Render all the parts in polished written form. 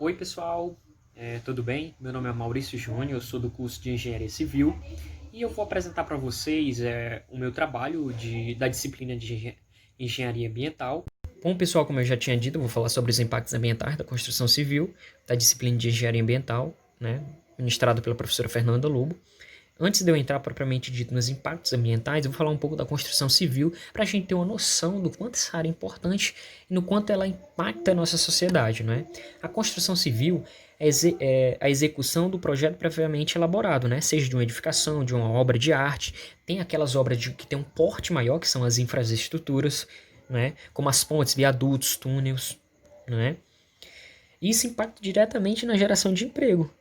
Oi pessoal, tudo bem? Meu nome é Maurício Júnior, eu sou do curso de Engenharia Civil e eu vou apresentar para vocês o meu trabalho da disciplina de Engenharia Ambiental. Bom pessoal, como eu já tinha dito, eu vou falar sobre os impactos ambientais da construção civil, da disciplina de Engenharia Ambiental, né, ministrado pela professora Fernanda Lobo. Antes de eu entrar propriamente dito nos impactos ambientais, eu vou falar um pouco da construção civil para a gente ter uma noção do quanto essa área é importante e no quanto ela impacta a nossa sociedade. Não é? A construção civil é a execução do projeto previamente elaborado, né? Seja de uma edificação, de uma obra de arte. Tem aquelas obras que têm um porte maior, que são as infraestruturas, né? Como as pontes, viadutos, túneis. Né? Isso impacta diretamente na geração de emprego,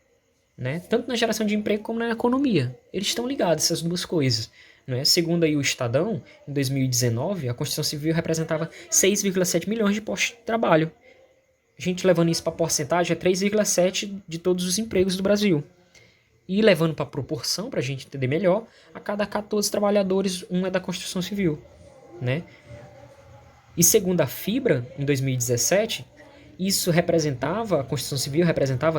né? Tanto na geração de emprego como na economia. Eles estão ligados, essas duas coisas. Né? Segundo aí o Estadão, em 2019, a construção civil representava 6,7 milhões de postos de trabalho. A gente levando isso para porcentagem, é 3,7 de todos os empregos do Brasil. E levando para proporção, para a gente entender melhor, a cada 14 trabalhadores, um é da construção civil. Né? E segundo a Fibra, em 2017, isso representava, a construção civil representou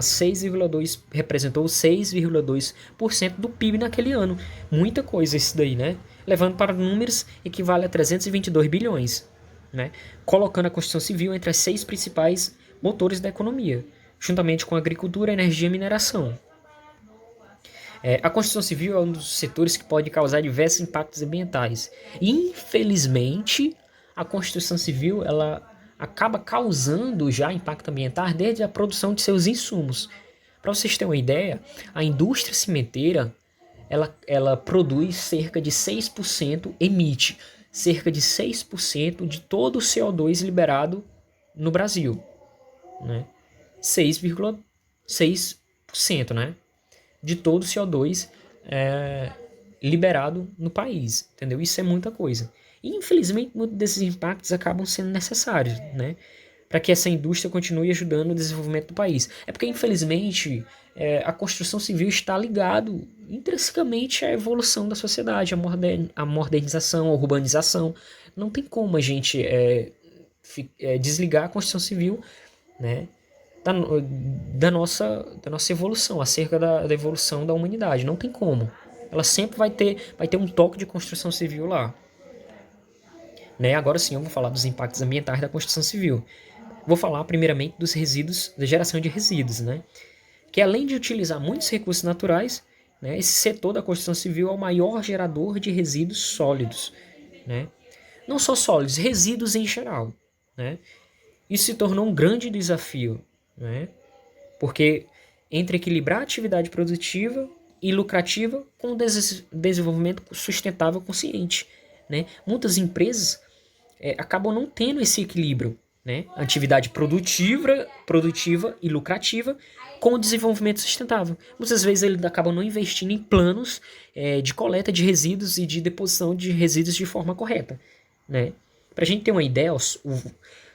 6,2% do PIB naquele ano. Muita coisa isso daí, né? Levando para números, equivale a 322 bilhões, né? Colocando a construção civil entre as 6 principais motores da economia, juntamente com a agricultura, energia e mineração. A construção civil é um dos setores que pode causar diversos impactos ambientais. Infelizmente, a construção civil ela acaba causando já impacto ambiental desde a produção de seus insumos. Para vocês terem uma ideia, a indústria cimenteira ela produz cerca de 6%, emite cerca de 6% de todo o CO2 liberado no Brasil. Né? 6,6%, né? De todo o CO2 liberado no país, entendeu? Isso é muita coisa. E, infelizmente, muitos desses impactos acabam sendo necessários, né? Para que essa indústria continue ajudando o desenvolvimento do país. É porque, infelizmente, a construção civil está ligado intrinsecamente à evolução da sociedade, à modernização, à urbanização. Não tem como a gente desligar a construção civil, né? Da, da nossa evolução, acerca da evolução da humanidade. Não tem como. Ela sempre vai ter um toque de construção civil lá. Né? Agora sim, eu vou falar dos impactos ambientais da construção civil. Vou falar primeiramente dos resíduos, da geração de resíduos, né? Que além de utilizar muitos recursos naturais, né, esse setor da construção civil é o maior gerador de resíduos sólidos. Né? Não só sólidos, resíduos em geral. Né? Isso se tornou um grande desafio, né? Porque entre equilibrar a atividade produtiva e lucrativa com o desenvolvimento sustentável consciente. Né? Muitas empresas acabam não tendo esse equilíbrio. Né? Atividade produtiva e lucrativa com o desenvolvimento sustentável. Muitas vezes eles acabam não investindo em planos de coleta de resíduos e de deposição de resíduos de forma correta. Né? Para a gente ter uma ideia,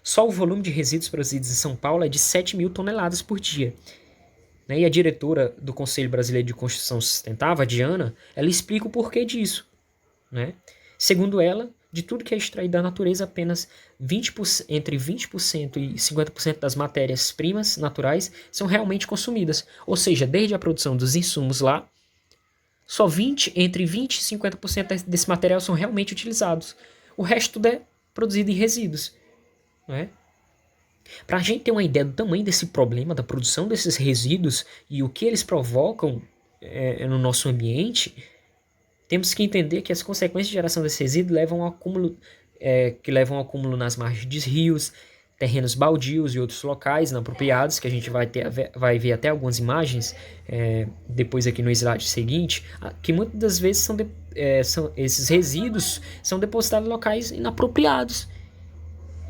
só o volume de resíduos produzidos em São Paulo é de 7 mil toneladas por dia. Né? E a diretora do Conselho Brasileiro de Construção Sustentável, a Diana, ela explica o porquê disso. Né? Segundo ela, de tudo que é extraído da natureza, apenas entre 20% e 50% das matérias-primas naturais são realmente consumidas. Ou seja, desde a produção dos insumos lá, só entre 20% e 50% desse material são realmente utilizados. O resto tudo é produzido em resíduos. Né? Para a gente ter uma ideia do tamanho desse problema, da produção desses resíduos e o que eles provocam no nosso ambiente, temos que entender que as consequências de geração desse resíduo levam ao acúmulo nas margens de rios, terrenos baldios e outros locais inapropriados, que a gente vai ver até algumas imagens depois aqui no slide seguinte, que muitas das vezes esses resíduos são depositados em locais inapropriados.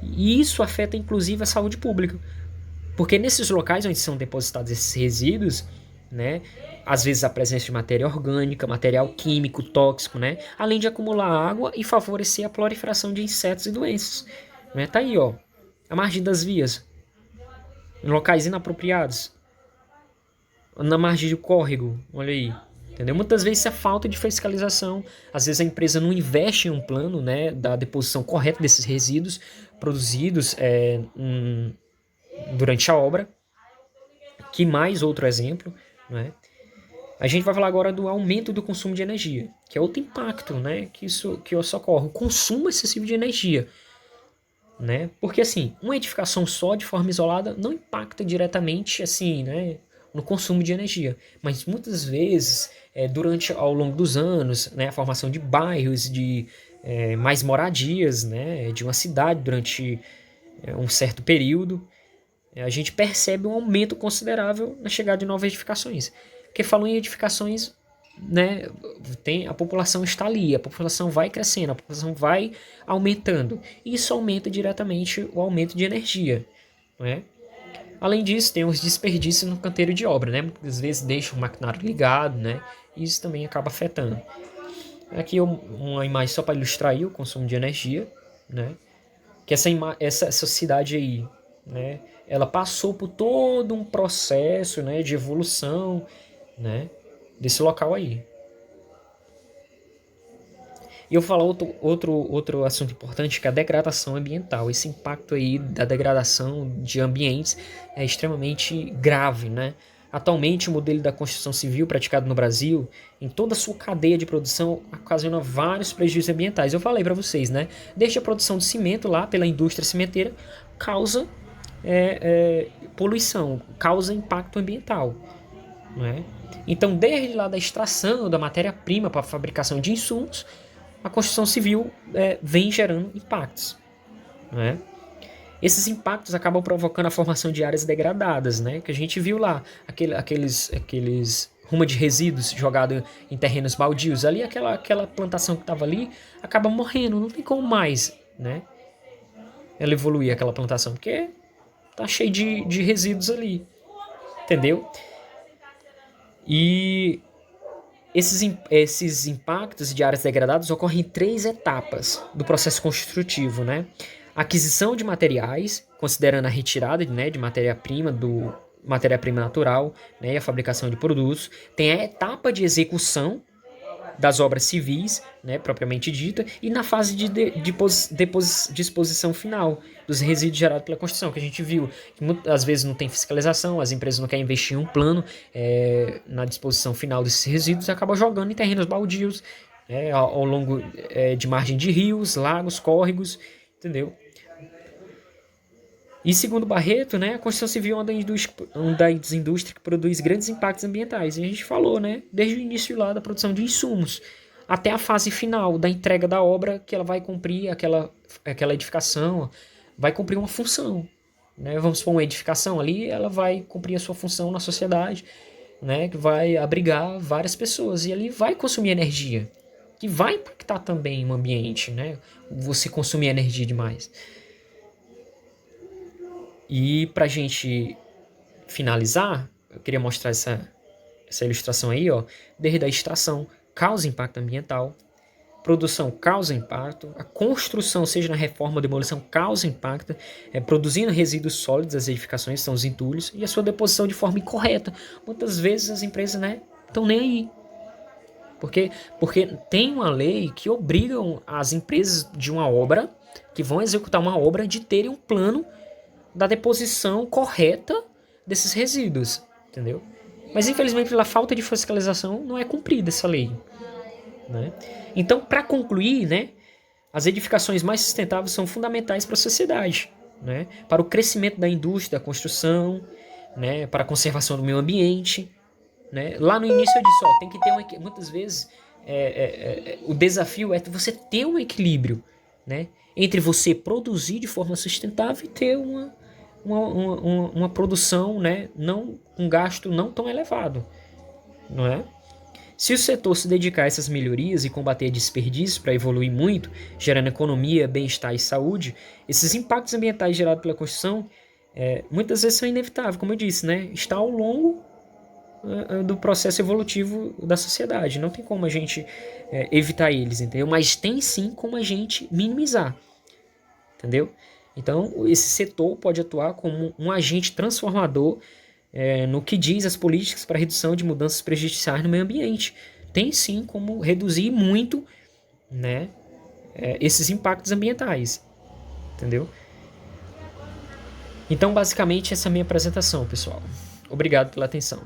E isso afeta inclusive a saúde pública. Porque nesses locais onde são depositados esses resíduos, né, às vezes a presença de matéria orgânica, material químico, tóxico, né, além de acumular água e favorecer a proliferação de insetos e doenças. Né, tá aí, ó, a margem das vias, em locais inapropriados, na margem do córrego, olha aí. Entendeu? Muitas vezes isso é falta de fiscalização. Às vezes a empresa não investe em um plano, né, da deposição correta desses resíduos produzidos durante a obra. Que mais outro exemplo, né? A gente vai falar agora do aumento do consumo de energia, que é outro impacto, né, que isso ocorre, o consumo excessivo de energia, né? Porque assim, uma edificação só de forma isolada não impacta diretamente assim, né, no consumo de energia, mas muitas vezes durante ao longo dos anos, né, a formação de bairros, de mais moradias, né, de uma cidade durante um certo período, a gente percebe um aumento considerável na chegada de novas edificações. Porque falando em edificações, né, a população está ali, a população vai crescendo, a população vai aumentando. E isso aumenta diretamente o aumento de energia. Né? Além disso, tem os desperdícios no canteiro de obra, né? Muitas vezes deixa o maquinário ligado, né? E isso também acaba afetando. Aqui uma imagem só para ilustrar aí o consumo de energia, né? Que essa sociedade aí, né? Ela passou por todo um processo, né, de evolução, né, desse local aí. E eu falo outro assunto importante, que é a degradação ambiental. Esse impacto aí da degradação de ambientes é extremamente grave, né? Atualmente, o modelo da construção civil praticado no Brasil, em toda a sua cadeia de produção, ocasiona vários prejuízos ambientais. Eu falei para vocês, né? Desde a produção de cimento lá pela indústria cimenteira, causa poluição, causa impacto ambiental. Não é? Então, desde lá da extração da matéria-prima para a fabricação de insumos, a construção civil vem gerando impactos. Não é? Esses impactos acabam provocando a formação de áreas degradadas, né? Que a gente viu lá, aqueles ruma de resíduos jogado em terrenos baldios. Ali, aquela plantação que estava ali acaba morrendo, não tem como mais, né? Ela evoluir aquela plantação, porque tá cheio de resíduos ali, entendeu? E esses impactos de áreas degradadas ocorrem em 3 etapas do processo construtivo, né? Aquisição de materiais, considerando a retirada, né, de matéria-prima natural, né, e a fabricação de produtos. Tem a etapa de execução das obras civis, né, propriamente dita, e na fase de disposição final dos resíduos gerados pela construção, que a gente viu que às vezes não tem fiscalização, as empresas não querem investir em um plano na disposição final desses resíduos e acabam jogando em terrenos baldios, ao longo de margem de rios, lagos, córregos, entendeu? E segundo Barreto, né, a construção civil é uma das indústrias que produz grandes impactos ambientais. E a gente falou, né, desde o início lá da produção de insumos até a fase final da entrega da obra, que ela vai cumprir aquela edificação, vai cumprir uma função. Né? Vamos supor uma edificação ali, ela vai cumprir a sua função na sociedade, né, que vai abrigar várias pessoas e ali vai consumir energia, que vai impactar também o ambiente, né? Você consumir energia demais. E pra gente finalizar, eu queria mostrar essa ilustração aí, ó. Desde a extração, causa impacto ambiental. Produção causa impacto. A construção, seja na reforma ou demolição, causa impacto. Produzindo resíduos sólidos, as edificações são os entulhos. E a sua deposição de forma incorreta. Muitas vezes as empresas, né, estão nem aí. Porque tem uma lei que obriga as empresas de uma obra, que vão executar uma obra, de terem um plano da deposição correta desses resíduos, entendeu? Mas infelizmente pela falta de fiscalização não é cumprida essa lei, né? Então, para concluir, né, as edificações mais sustentáveis são fundamentais para a sociedade, né? Para o crescimento da indústria, da construção, né? Para a conservação do meio ambiente, né? Lá no início eu disse, ó, tem que ter muitas vezes o desafio é você ter um equilíbrio, né, entre você produzir de forma sustentável e ter uma produção, né, não um gasto não tão elevado, não é? Se o setor se dedicar a essas melhorias e combater desperdícios para evoluir muito, gerando economia, bem-estar e saúde, esses impactos ambientais gerados pela construção muitas vezes são inevitáveis, como eu disse, né? Está ao longo do processo evolutivo da sociedade. Não tem como a gente evitar eles, entendeu? Mas tem sim como a gente minimizar, entendeu? Então, esse setor pode atuar como um agente transformador no que diz as políticas para redução de mudanças prejudiciais no meio ambiente. Tem sim como reduzir muito, né, esses impactos ambientais, entendeu? Então, basicamente, essa é a minha apresentação, pessoal. Obrigado pela atenção.